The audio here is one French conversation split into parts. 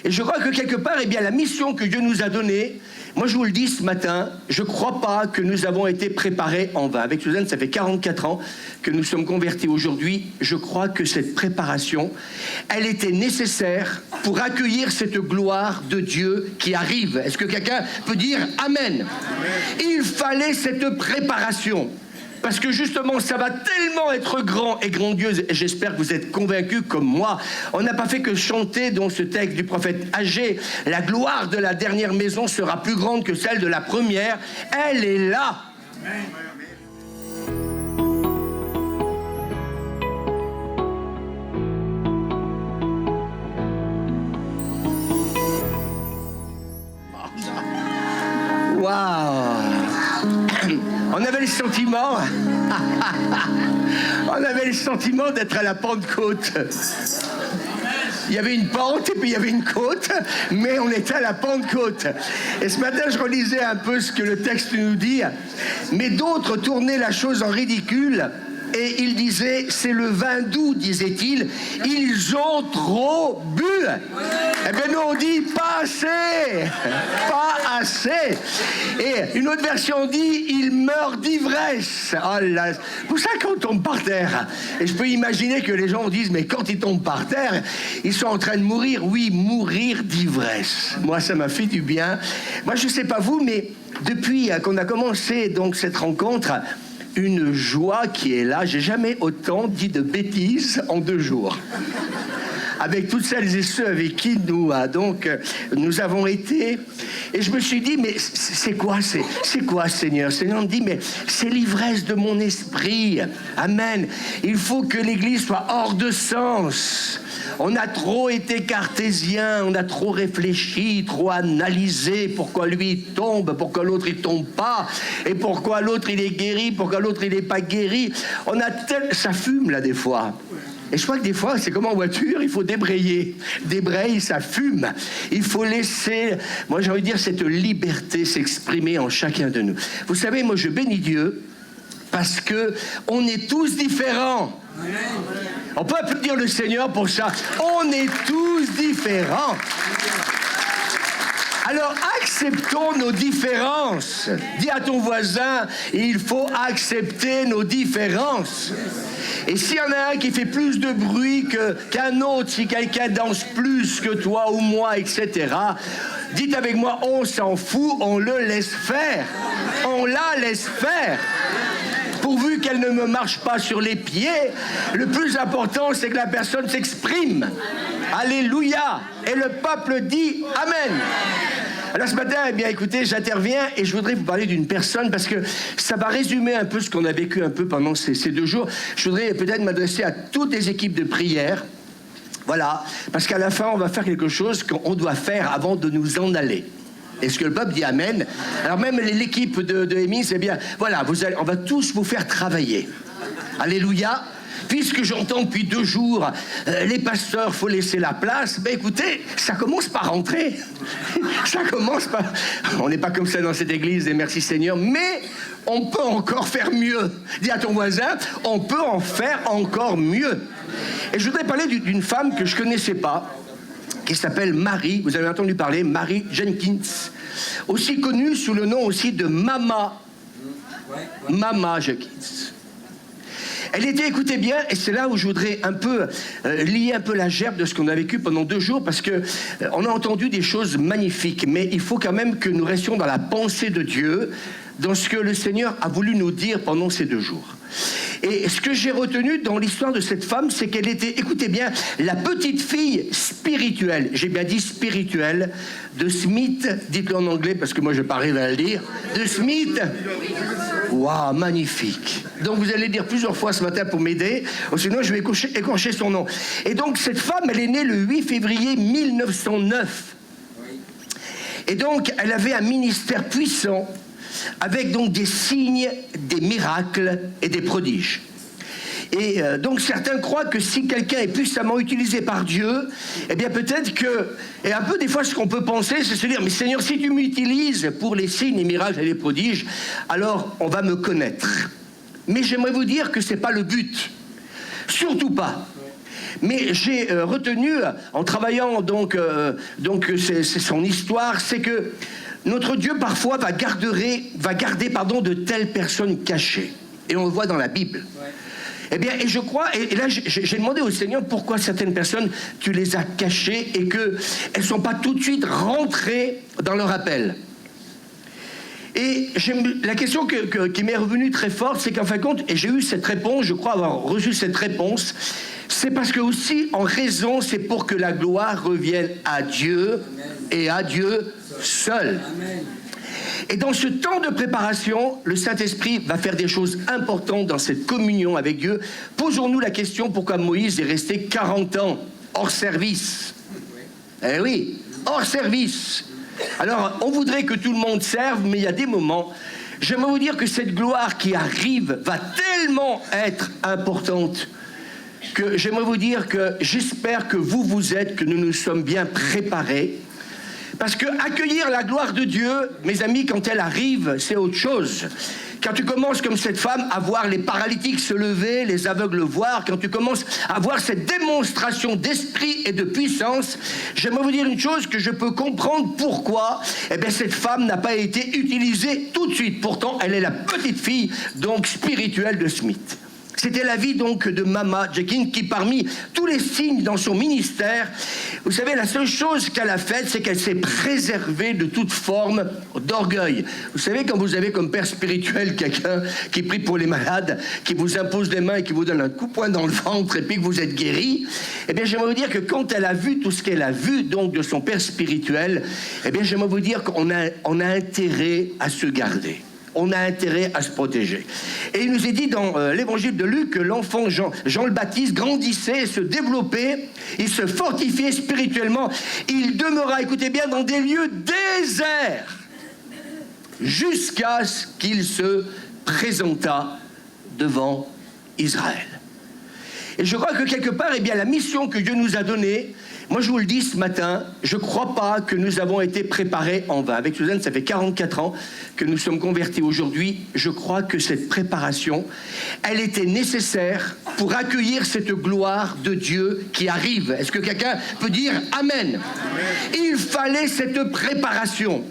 Et je crois que quelque part, eh bien, la mission que Dieu nous a donnée, moi je vous le dis ce matin, je ne crois pas que nous avons été préparés en vain. Avec Suzanne, ça fait 44 ans que nous sommes convertis aujourd'hui. Je crois que cette préparation, elle était nécessaire pour accueillir cette gloire de Dieu qui arrive. Est-ce que quelqu'un peut dire Amen? Il fallait cette préparation. Parce que justement, ça va tellement être grand et grandiose, et j'espère que vous êtes convaincus comme moi. On n'a pas fait que chanter dans ce texte du prophète Agé. La gloire de la dernière maison sera plus grande que celle de la première. Elle est là. Amen. Waouh! On avait le sentiment d'être à la Pentecôte. Il y avait une pente et puis il y avait une côte, mais on était à la Pentecôte. Et ce matin, je relisais un peu ce que le texte nous dit. Mais d'autres tournaient la chose en ridicule. Et ils disaient, c'est le vin doux, disait-il. Ils ont trop bu. Eh bien, nous, on dit, pas assez. Pas assez. Et une autre version dit, ils meurent d'ivresse. Oh là, pour ça qu'on tombe par terre. Et je peux imaginer que les gens disent, mais quand ils tombent par terre, ils sont en train de mourir. Oui, mourir d'ivresse. Moi, ça m'a fait du bien. Moi, je ne sais pas vous, mais depuis qu'on a commencé donc cette rencontre, une joie qui est là. J'ai jamais autant dit de bêtises en 2 jours. Avec toutes celles et ceux avec qui nous avons été. Et je me suis dit, mais c'est quoi, Seigneur? Seigneur me dit, mais c'est l'ivresse de mon esprit. Amen. Il faut que l'Église soit hors de sens. On a trop été cartésien, on a trop réfléchi, trop analysé pourquoi lui il tombe, pourquoi l'autre il tombe pas, et pourquoi l'autre il est guéri, pourquoi l'autre il n'est pas guéri. Ça fume là des fois. Et je crois que des fois, c'est comme en voiture, il faut débrayer. Débraye, ça fume. Il faut laisser, moi j'ai envie de dire, cette liberté s'exprimer en chacun de nous. Vous savez, moi je bénis Dieu parce que on est tous différents. On peut applaudir le Seigneur pour ça. On est tous différents. Alors acceptons nos différences. Dis à ton voisin, il faut accepter nos différences. Et s'il y en a un qui fait plus de bruit qu'un autre, si quelqu'un danse plus que toi ou moi, etc., dites avec moi, on s'en fout, on le laisse faire. On la laisse faire. Pourvu qu'elle ne me marche pas sur les pieds, le plus important, c'est que la personne s'exprime. Alléluia. Et le peuple dit Amen. Alors ce matin, eh bien, écoutez, j'interviens et je voudrais vous parler d'une personne parce que ça va résumer un peu ce qu'on a vécu un peu pendant ces 2 jours. Je voudrais peut-être m'adresser à toutes les équipes de prière. Voilà, parce qu'à la fin, on va faire quelque chose qu'on doit faire avant de nous en aller. Est-ce que le peuple dit Amen? Alors même l'équipe de Amy, c'est bien. Voilà, on va tous vous faire travailler. Alléluia. Puisque j'entends depuis 2 jours, les pasteurs, faut laisser la place. Ben écoutez, ça commence par rentrer. Ça commence par... On n'est pas comme ça dans cette église, et merci Seigneur, mais on peut encore faire mieux. Dis à ton voisin, on peut en faire encore mieux. Et je voudrais parler d'une femme que je ne connaissais pas, qui s'appelle Marie, vous avez entendu parler, Marie Jenkins, aussi connue sous le nom aussi de Mama Jenkins. Elle était, écoutez bien, et c'est là où je voudrais un peu lier un peu la gerbe de ce qu'on a vécu pendant 2 jours, parce que on a entendu des choses magnifiques, mais il faut quand même que nous restions dans la pensée de Dieu, dans ce que le Seigneur a voulu nous dire pendant ces 2 jours. Et ce que j'ai retenu dans l'histoire de cette femme, c'est qu'elle était, écoutez bien, la petite fille spirituelle, j'ai bien dit spirituelle, de Smith, dites-le en anglais parce que moi je n'ai pas arrivé à le dire, de Smith. Waouh, magnifique. Donc vous allez dire plusieurs fois ce matin pour m'aider, sinon je vais écorcher son nom. Et donc cette femme, elle est née le 8 février 1909. Et donc elle avait un ministère puissant, avec donc des signes, des miracles et des prodiges. Et donc certains croient que si quelqu'un est puissamment utilisé par Dieu, eh bien peut-être que, et un peu des fois ce qu'on peut penser, c'est se dire, mais Seigneur, si tu m'utilises pour les signes, les miracles et les prodiges, alors on va me connaître. Mais j'aimerais vous dire que ce n'est pas le but. Surtout pas. Mais j'ai retenu, en travaillant donc c'est son histoire, c'est que notre Dieu parfois va garder de telles personnes cachées. Et on le voit dans la Bible. Ouais. Eh bien, et je crois, et là j'ai demandé au Seigneur pourquoi certaines personnes, tu les as cachées et qu'elles ne sont pas tout de suite rentrées dans leur appel. Et la question qui m'est revenue très forte, c'est qu'en fin de compte, et j'ai eu cette réponse, je crois avoir reçu cette réponse, c'est parce que aussi, en raison, c'est pour que la gloire revienne à Dieu et à Dieu seul. Amen. Et dans ce temps de préparation, le Saint-Esprit va faire des choses importantes dans cette communion avec Dieu. Posons-nous la question pourquoi Moïse est resté 40 ans hors service. Eh oui, hors service. Alors, on voudrait que tout le monde serve, mais il y a des moments, j'aimerais vous dire que cette gloire qui arrive va tellement être importante que j'aimerais vous dire que j'espère que vous êtes, que nous nous sommes bien préparés. Parce que accueillir la gloire de Dieu, mes amis, quand elle arrive, c'est autre chose. Quand tu commences comme cette femme à voir les paralytiques se lever, les aveugles voir, quand tu commences à voir cette démonstration d'esprit et de puissance, j'aimerais vous dire une chose que je peux comprendre pourquoi cette femme n'a pas été utilisée tout de suite. Pourtant, elle est la petite fille donc spirituelle de Smith. C'était la vie donc de Mama Jenkins qui, parmi tous les signes dans son ministère, vous savez, la seule chose qu'elle a faite, c'est qu'elle s'est préservée de toute forme d'orgueil. Vous savez, quand vous avez comme père spirituel quelqu'un qui prie pour les malades, qui vous impose les mains et qui vous donne un coup de poing dans le ventre et puis que vous êtes guéri, eh bien, j'aimerais vous dire que quand elle a vu tout ce qu'elle a vu donc de son père spirituel, eh bien, j'aimerais vous dire qu'on a intérêt à se garder. On a intérêt à se protéger. Et il nous est dit dans l'évangile de Luc que l'enfant Jean le Baptiste grandissait, se développait, il se fortifiait spirituellement. Il demeura, écoutez bien, dans des lieux déserts jusqu'à ce qu'il se présenta devant Israël. Et je crois que quelque part, eh bien, la mission que Dieu nous a donnée, moi je vous le dis ce matin, je ne crois pas que nous avons été préparés en vain. Avec Suzanne, ça fait 44 ans que nous sommes convertis aujourd'hui. Je crois que cette préparation, elle était nécessaire pour accueillir cette gloire de Dieu qui arrive. Est-ce que quelqu'un peut dire Amen? Il fallait cette préparation.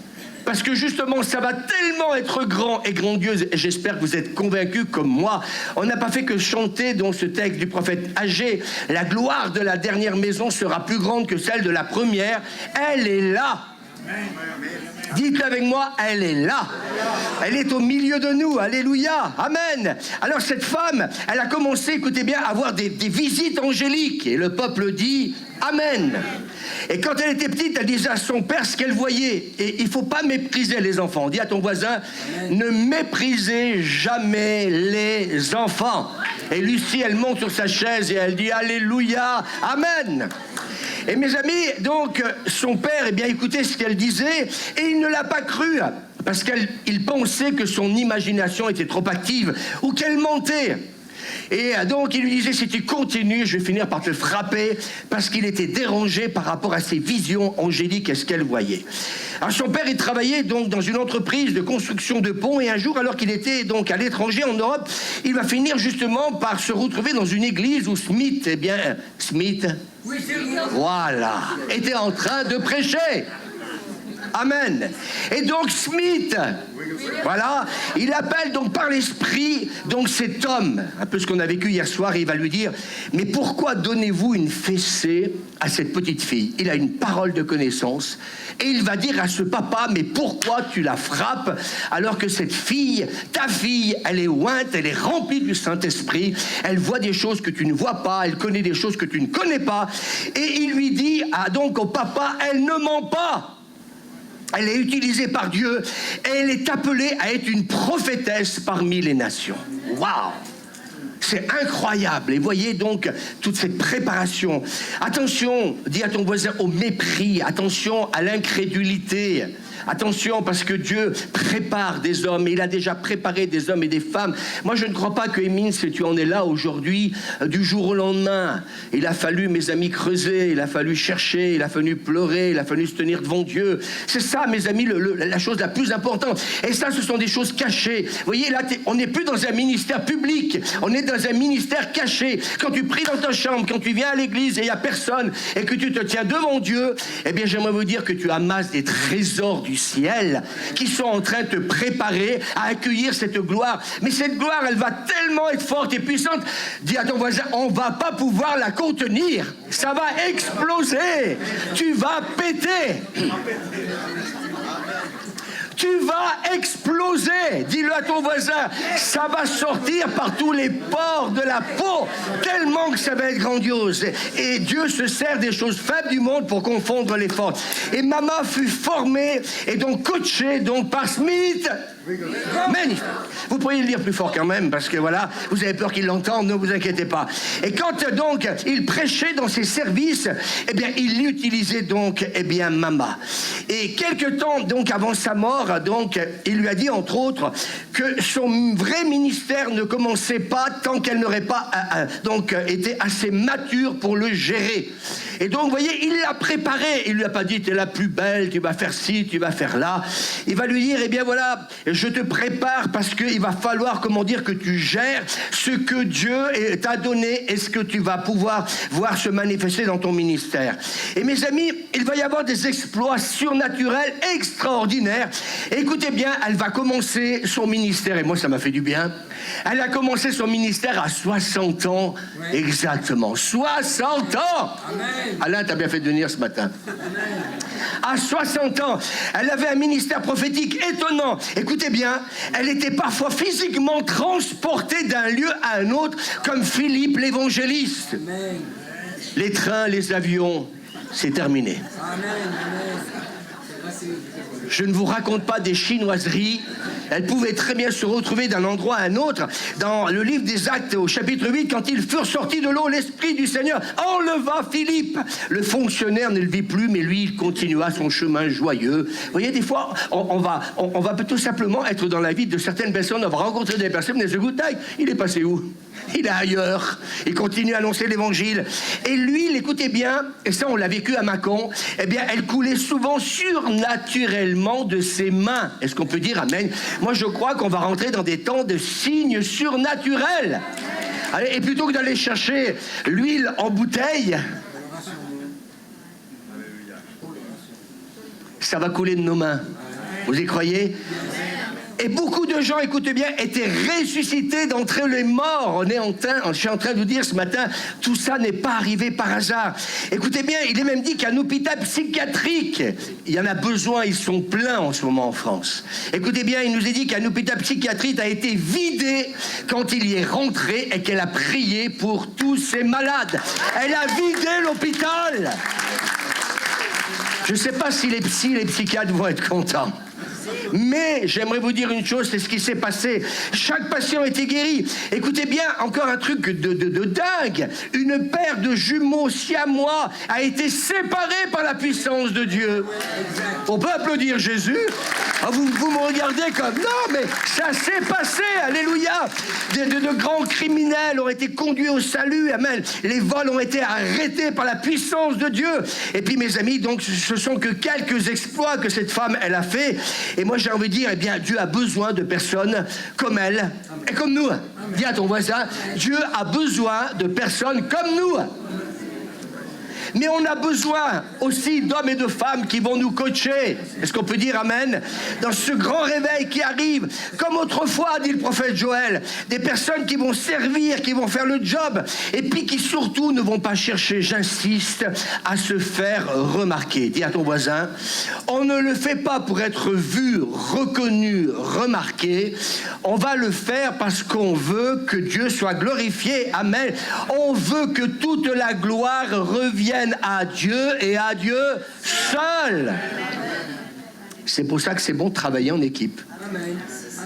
Parce que justement, ça va tellement être grand et grandiose. Et j'espère que vous êtes convaincus comme moi. On n'a pas fait que chanter dans ce texte du prophète Agé. La gloire de la dernière maison sera plus grande que celle de la première. Elle est là. Dites avec moi, elle est là. Elle est au milieu de nous. Alléluia. Amen. Alors cette femme, elle a commencé, écoutez bien, à avoir des visites angéliques. Et le peuple dit Amen. Et quand elle était petite, elle disait à son père ce qu'elle voyait. Et il ne faut pas mépriser les enfants. Dis à ton voisin, ne méprisez jamais les enfants. Et Lucie, elle monte sur sa chaise et elle dit Alléluia, Amen. Et mes amis, donc, son père, eh bien, écoutez ce qu'elle disait, et il ne l'a pas cru, parce qu'il pensait que son imagination était trop active, ou qu'elle mentait. Et donc, il lui disait, si tu continues, je vais finir par te frapper, parce qu'il était dérangé par rapport à ses visions angéliques et ce qu'elle voyait. Alors, son père, il travaillait donc dans une entreprise de construction de ponts, et un jour, alors qu'il était donc à l'étranger, en Europe, il va finir justement par se retrouver dans une église où Smith, eh bien, Smith, oui, voilà, était en train de prêcher. Amen. Et donc Smith, voilà, il appelle donc par l'esprit donc cet homme, un peu ce qu'on a vécu hier soir, et il va lui dire, mais pourquoi donnez-vous une fessée à cette petite fille? Il a une parole de connaissance, et il va dire à ce papa, mais pourquoi tu la frappes alors que cette fille, ta fille, elle est ointe, elle est remplie du Saint-Esprit, elle voit des choses que tu ne vois pas, elle connaît des choses que tu ne connais pas, et il lui dit donc au papa, elle ne ment pas. Elle est utilisée par Dieu et elle est appelée à être une prophétesse parmi les nations. Waouh! C'est incroyable. Et voyez donc toute cette préparation. Attention, dis à ton voisin, au mépris. Attention à l'incrédulité. Attention, parce que Dieu prépare des hommes, et il a déjà préparé des hommes et des femmes. Moi, je ne crois pas que, Émine, si tu en es là aujourd'hui, du jour au lendemain, il a fallu, mes amis, creuser, il a fallu chercher, il a fallu pleurer, il a fallu se tenir devant Dieu. C'est ça, mes amis, la chose la plus importante. Et ça, ce sont des choses cachées. Vous voyez, là, on n'est plus dans un ministère public, on est dans un ministère caché, quand tu pries dans ta chambre, quand tu viens à l'église et il n'y a personne, et que tu te tiens devant Dieu, eh bien j'aimerais vous dire que tu amasses des trésors du ciel qui sont en train de te préparer à accueillir cette gloire. Mais cette gloire, elle va tellement être forte et puissante, dis à ton voisin, on ne va pas pouvoir la contenir. Ça va exploser. Tu vas péter. Tu vas exploser. Dis-le à ton voisin. Ça va sortir par tous les pores de la peau, tellement que ça va être grandiose. Et Dieu se sert des choses faibles du monde pour confondre les fortes. Et maman fut formée et donc coachée donc par Smith. Magnifique. Vous pourriez le dire plus fort quand même, parce que voilà, vous avez peur qu'il l'entende, ne vous inquiétez pas. Et quand donc il prêchait dans ses services, eh bien il utilisait donc Mama. Et quelque temps donc avant sa mort, donc il lui a dit entre autres que son vrai ministère ne commençait pas tant qu'elle n'aurait pas donc été assez mature pour le gérer. Et donc vous voyez, il l'a préparée. Il lui a pas dit t'es la plus belle, tu vas faire ci, tu vas faire là. Il va lui dire eh bien voilà, je te prépare parce qu'il va falloir, comment dire, que tu gères ce que Dieu t'a donné et ce que tu vas pouvoir voir se manifester dans ton ministère. Et mes amis, il va y avoir des exploits surnaturels extraordinaires. Et écoutez bien, elle va commencer son ministère, et moi ça m'a fait du bien. Elle a commencé son ministère à 60 ans, exactement. 60 ans. Amen. Alain, t'as bien fait de venir ce matin. À 60 ans, elle avait un ministère prophétique étonnant. Écoutez bien, elle était parfois physiquement transportée d'un lieu à un autre, comme Philippe l'évangéliste. Amen. Les trains, les avions, c'est terminé. Amen. Je ne vous raconte pas des chinoiseries. Elle pouvait très bien se retrouver d'un endroit à un autre. Dans le livre des Actes, au chapitre 8, quand ils furent sortis de l'eau, l'Esprit du Seigneur enleva Philippe. Le fonctionnaire ne le vit plus, mais lui, il continua son chemin joyeux. Vous voyez, des fois, on va tout simplement être dans la vie de certaines personnes. On va rencontrer des personnes, mais ce coup de taille, il est passé où ? Il est ailleurs. Il continue à annoncer l'évangile. Et l'huile, écoutez bien, et ça on l'a vécu à Mâcon, eh bien elle coulait souvent surnaturellement de ses mains. Est-ce qu'on peut dire amen ? Moi je crois qu'on va rentrer dans des temps de signes surnaturels. Allez, et plutôt que d'aller chercher l'huile en bouteille, ça va couler de nos mains. Vous y croyez ? Et beaucoup de gens, écoutez bien, étaient ressuscités d'entre les morts. Je suis en train de vous dire ce matin, tout ça n'est pas arrivé par hasard. Écoutez bien, il est même dit qu'un hôpital psychiatrique, il y en a besoin, ils sont pleins en ce moment en France. Écoutez bien, il nous est dit qu'un hôpital psychiatrique a été vidé quand il y est rentré et qu'elle a prié pour tous ces malades. Elle a vidé l'hôpital. Je ne sais pas si les psys, les psychiatres vont être contents. Mais j'aimerais vous dire une chose, c'est ce qui s'est passé. Chaque patient a été guéri. Écoutez bien, encore un truc de dingue. Une paire de jumeaux siamois a été séparée par la puissance de Dieu. On peut applaudir Jésus. Vous me regardez comme... Non, mais ça s'est passé, alléluia. De grands criminels ont été conduits au salut, amen. Les vols ont été arrêtés par la puissance de Dieu. Et puis mes amis, donc ce sont que quelques exploits que cette femme, elle a fait. Et moi, j'ai envie de dire, eh bien, Dieu a besoin de personnes comme elle et comme nous. Dis à ton voisin, Dieu a besoin de personnes comme nous. Mais on a besoin aussi d'hommes et de femmes qui vont nous coacher. Est-ce qu'on peut dire amen ? Dans ce grand réveil qui arrive, comme autrefois, dit le prophète Joël, des personnes qui vont servir, qui vont faire le job, et puis qui surtout ne vont pas chercher, j'insiste, à se faire remarquer. Dis à ton voisin, on ne le fait pas pour être vu, reconnu, remarqué. On va le faire parce qu'on veut que Dieu soit glorifié. Amen. On veut que toute la gloire revienne à Dieu et à Dieu seul. C'est pour ça que c'est bon de travailler en équipe.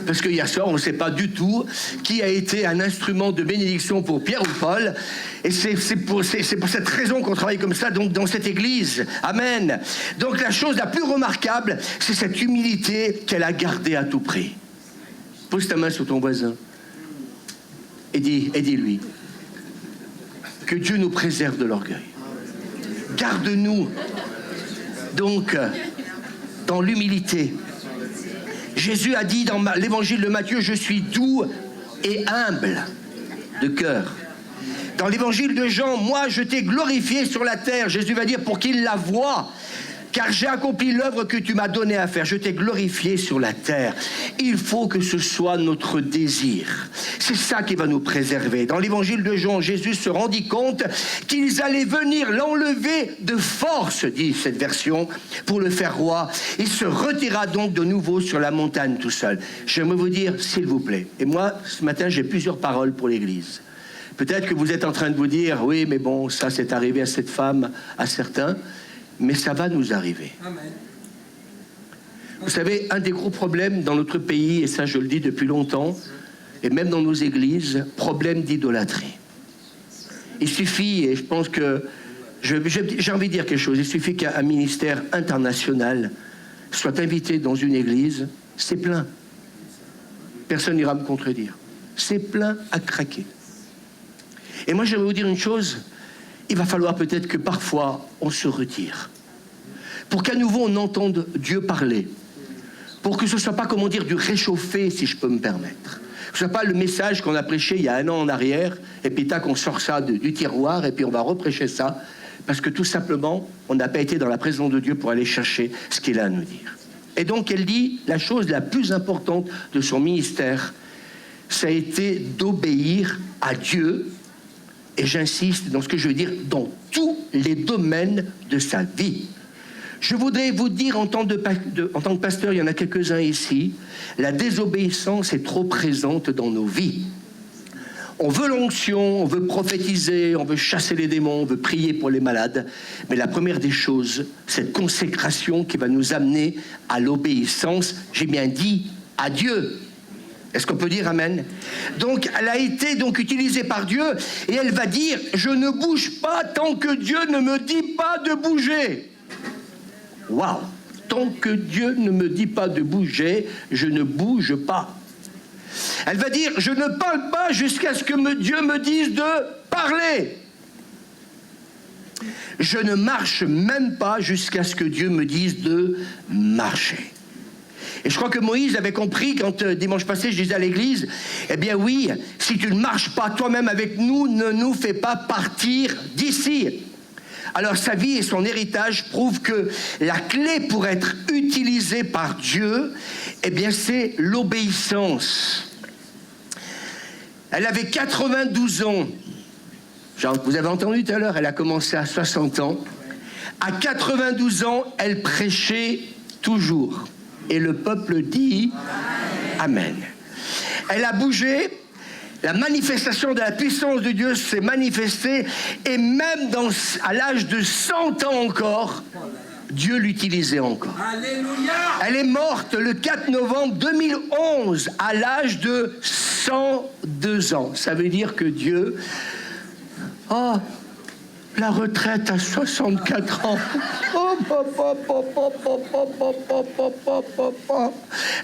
Parce qu'hier soir, on ne sait pas du tout qui a été un instrument de bénédiction pour Pierre ou Paul. Et c'est pour cette raison qu'on travaille comme ça donc, dans cette église. Amen. Donc la chose la plus remarquable, c'est cette humilité qu'elle a gardée à tout prix. Pose ta main sur ton voisin et dis-lui que Dieu nous préserve de l'orgueil. Garde-nous donc dans l'humilité. Jésus a dit dans l'évangile de Matthieu, je suis doux et humble. de cœur. Dans l'évangile de Jean, moi je t'ai glorifié sur la terre. Jésus va dire pour qu'il la voie. Car j'ai accompli l'œuvre que tu m'as donnée à faire. Je t'ai glorifié sur la terre. Il faut que ce soit notre désir. C'est ça qui va nous préserver. Dans l'évangile de Jean, Jésus se rendit compte qu'ils allaient venir l'enlever de force, dit cette version, pour le faire roi. Il se retira donc de nouveau sur la montagne tout seul. J'aimerais vous dire, s'il vous plaît, et moi, ce matin, j'ai plusieurs paroles pour l'Église. Peut-être que vous êtes en train de vous dire, oui, mais bon, ça c'est arrivé à cette femme, à certains. Mais ça va nous arriver. Amen. Vous savez, un des gros problèmes dans notre pays, et ça je le dis depuis longtemps, et même dans nos églises, problème d'idolâtrie. Il suffit, et je pense que, j'ai envie de dire quelque chose, il suffit qu'un ministère international soit invité dans une église, c'est plein. Personne n'ira me contredire. C'est plein à craquer. Et moi j'aimerais vous dire une chose, il va falloir peut-être que parfois on se retire. Pour qu'à nouveau on entende Dieu parler. Pour que ce ne soit pas, comment dire, du réchauffé, si je peux me permettre. Que ce ne soit pas le message qu'on a prêché il y a 1 an en arrière, et puis tac, on sort ça du tiroir, et puis on va reprêcher ça. Parce que tout simplement, on n'a pas été dans la présence de Dieu pour aller chercher ce qu'il a à nous dire. Et donc elle dit, la chose la plus importante de son ministère, ça a été d'obéir à Dieu. Et j'insiste dans ce que je veux dire, dans tous les domaines de sa vie. Je voudrais vous dire, en tant que pasteur, il y en a quelques-uns ici, la désobéissance est trop présente dans nos vies. On veut l'onction, on veut prophétiser, on veut chasser les démons, on veut prier pour les malades. Mais la première des choses, cette consécration qui va nous amener à l'obéissance, j'ai bien dit, à Dieu. Est-ce qu'on peut dire amen? Donc, elle a été donc utilisée par Dieu et elle va dire, je ne bouge pas tant que Dieu ne me dit pas de bouger. Waouh! Tant que Dieu ne me dit pas de bouger, je ne bouge pas. Elle va dire, je ne parle pas jusqu'à ce que Dieu me dise de parler. Je ne marche même pas jusqu'à ce que Dieu me dise de marcher. Et je crois que Moïse avait compris quand dimanche passé je disais à l'église, eh bien oui, si tu ne marches pas toi-même avec nous, ne nous fais pas partir d'ici. Alors sa vie et son héritage prouvent que la clé pour être utilisée par Dieu, eh bien c'est l'obéissance. Elle avait 92 ans. Genre, vous avez entendu tout à l'heure, elle a commencé à 60 ans. À 92 ans, elle prêchait toujours. Et le peuple dit Amen. Elle a bougé, la manifestation de la puissance de Dieu s'est manifestée, et même à l'âge de 100 ans encore, Dieu l'utilisait encore. Alléluia. Elle est morte le 4 novembre 2011 à l'âge de 102 ans. Ça veut dire que Dieu... Oh, la retraite à 64 ans.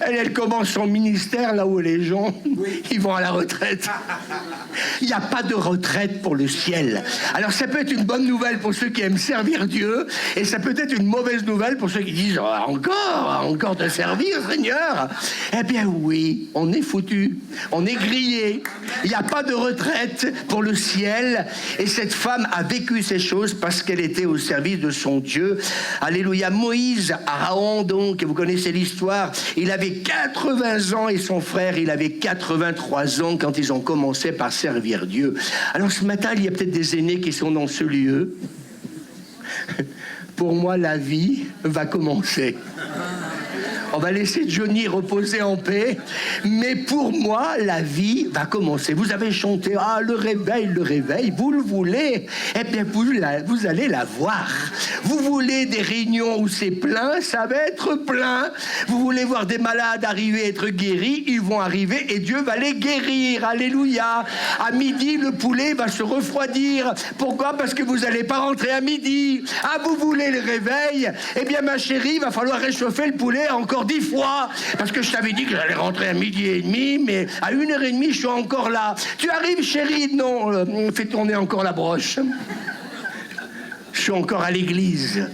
Elle commence son ministère là où les gens, ils vont à la retraite. Il n'y a pas de retraite pour le ciel. Alors ça peut être une bonne nouvelle pour ceux qui aiment servir Dieu, et ça peut être une mauvaise nouvelle pour ceux qui disent encore te servir, Seigneur. Eh bien oui, on est foutu, on est grillé. Il n'y a pas de retraite pour le ciel, et cette femme a vécu ces choses parce qu'elle était au service de son Dieu. Alléluia. Moïse, Aaron donc, vous connaissez l'histoire, il avait 80 ans et son frère, il avait 83 ans quand ils ont commencé par servir Dieu. Alors ce matin, il y a peut-être des aînés qui sont dans ce lieu. Pour moi, la vie va commencer. On va laisser Johnny reposer en paix. Mais pour moi, la vie va commencer. Vous avez chanté « Ah, le réveil, vous le voulez ?» Eh bien, vous allez la voir. Vous voulez des réunions où c'est plein, ça va être plein. Vous voulez voir des malades arriver, être guéris, ils vont arriver et Dieu va les guérir. Alléluia. À midi, le poulet va se refroidir. Pourquoi? Parce que vous n'allez pas rentrer à midi. Ah, vous voulez le réveil? Eh bien, ma chérie, il va falloir réchauffer le poulet encore 10 fois, parce que je t'avais dit que j'allais rentrer à 12h30, mais à 1h30, je suis encore là. Tu arrives, chérie? Non, fais tourner encore la broche. Je suis encore à l'église.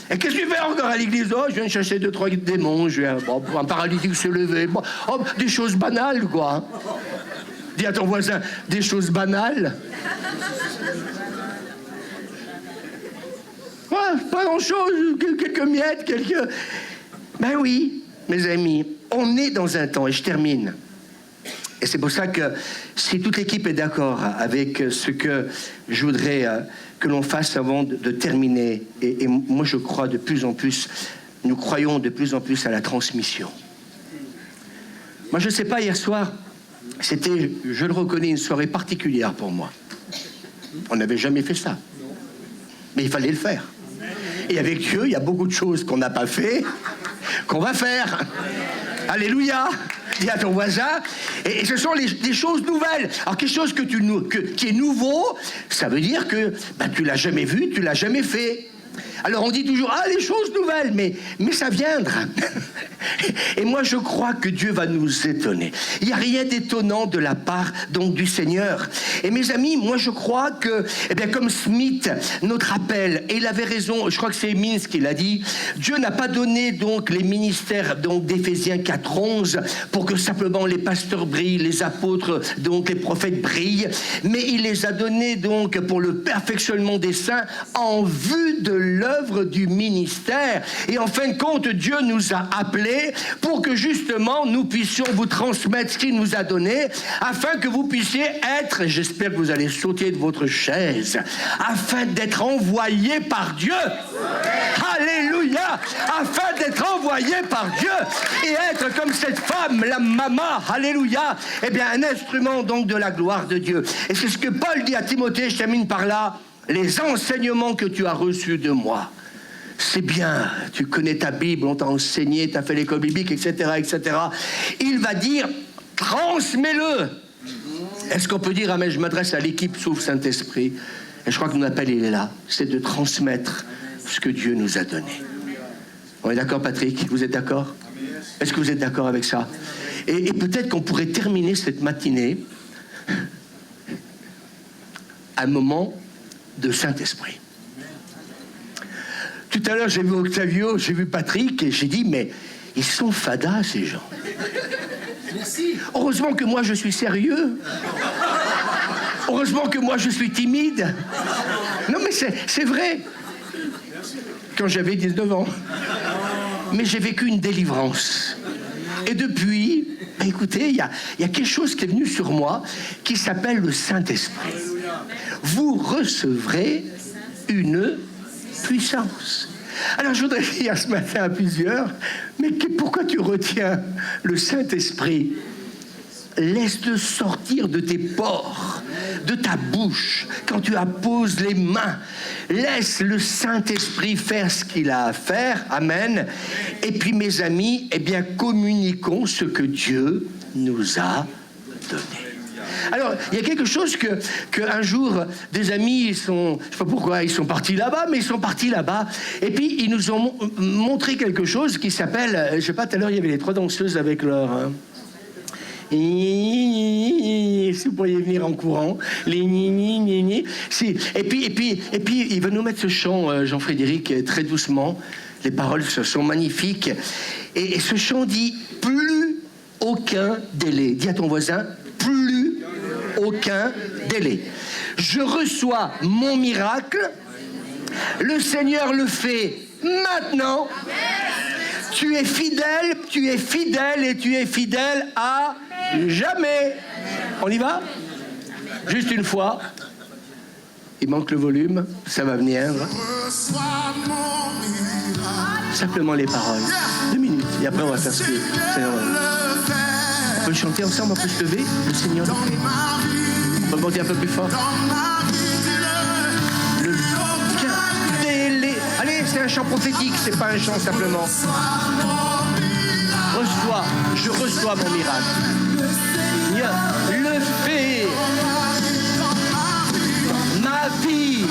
Et qu'est-ce que tu fais encore à l'église? Oh, je viens de chasser 2-3 démons, un paralytique se lever. Bon, oh, des choses banales, quoi. Dis à ton voisin, des choses banales. Ouais, pas grand-chose, quelques miettes, quelques... Ben oui, mes amis, on est dans un temps, et je termine. Et c'est pour ça que si toute l'équipe est d'accord avec ce que je voudrais que l'on fasse avant de terminer, et moi je crois de plus en plus, nous croyons de plus en plus à la transmission. Moi je ne sais pas, hier soir, c'était, je le reconnais, une soirée particulière pour moi. On n'avait jamais fait ça. Mais il fallait le faire. Et avec Dieu, il y a beaucoup de choses qu'on n'a pas fait, qu'on va faire. Alléluia. Dis à ton voisin. Et ce sont des choses nouvelles. Alors quelque chose qui est nouveau, ça veut dire que tu l'as jamais vu, tu l'as jamais fait. Alors on dit toujours, ah, les choses nouvelles, mais ça viendra. Et moi je crois que Dieu va nous étonner. Il n'y a rien d'étonnant de la part donc du Seigneur. Et mes amis, moi je crois que, comme Smith, notre appel, et il avait raison, je crois que c'est Hemins qui l'a dit, Dieu n'a pas donné donc les ministères donc d'Éphésiens 4:11 pour que simplement les pasteurs brillent, les apôtres, donc les prophètes brillent, mais il les a donnés donc pour le perfectionnement des saints en vue de l'œuvre du ministère. Et en fin de compte, Dieu nous a appelés pour que justement nous puissions vous transmettre ce qu'il nous a donné, afin que vous puissiez être, j'espère que vous allez sauter de votre chaise, afin d'être envoyés par Dieu. Alléluia. Afin d'être envoyés par Dieu et être comme cette femme, la maman, alléluia, un instrument donc de la gloire de Dieu. Et c'est ce que Paul dit à Timothée, je termine par là, les enseignements que tu as reçus de moi. C'est bien, tu connais ta Bible, on t'a enseigné, tu as fait l'école biblique, etc., etc. Il va dire, transmets-le. Est-ce qu'on peut dire, amen, je m'adresse à l'équipe Souffle Saint-Esprit, et je crois que mon appel, il est là, c'est de transmettre ce que Dieu nous a donné. On est d'accord, Patrick? Vous êtes d'accord? Est-ce que vous êtes d'accord avec ça? Et peut-être qu'on pourrait terminer cette matinée à un moment de Saint-Esprit. Tout à l'heure, j'ai vu Octavio, j'ai vu Patrick, et j'ai dit, mais ils sont fadas, ces gens. Merci. Heureusement que moi, je suis sérieux. Heureusement que moi, je suis timide. Non, mais c'est vrai. Quand j'avais 19 ans. Mais j'ai vécu une délivrance. Et depuis, écoutez, il y a quelque chose qui est venu sur moi qui s'appelle le Saint-Esprit. Vous recevrez une puissance. Alors je voudrais dire ce matin à plusieurs, mais pourquoi tu retiens le Saint-Esprit? Laisse-le sortir de tes pores, de ta bouche, quand tu apposes les mains. Laisse le Saint-Esprit faire ce qu'il a à faire. Amen. Et puis mes amis, communiquons ce que Dieu nous a donné. Alors, il y a quelque chose que un jour, des amis, je ne sais pas pourquoi, ils sont partis là-bas, mais ils sont partis là-bas. Et puis, ils nous ont montré quelque chose qui s'appelle, je ne sais pas, tout à l'heure, il y avait les 3 danseuses avec leur... Si vous pourriez venir en courant, les si. Et puis, il va nous mettre ce chant, Jean-Frédéric, très doucement. Les paroles sont magnifiques. Et ce chant dit « Plus aucun délai ». Dis à ton voisin « Plus aucun délai ». Je reçois mon miracle. Le Seigneur le fait maintenant. Tu es fidèle et tu es fidèle à jamais. On y va? Juste une fois. Il manque le volume, ça va venir. Simplement les paroles. 2 minutes, et après on va faire ce que... On peut le chanter ensemble, on peut se lever. Le Seigneur le fait. On va monter un peu plus fort. Allez, c'est un chant prophétique, c'est pas un chant simplement. Je reçois mon miracle. Le fait. Ma vie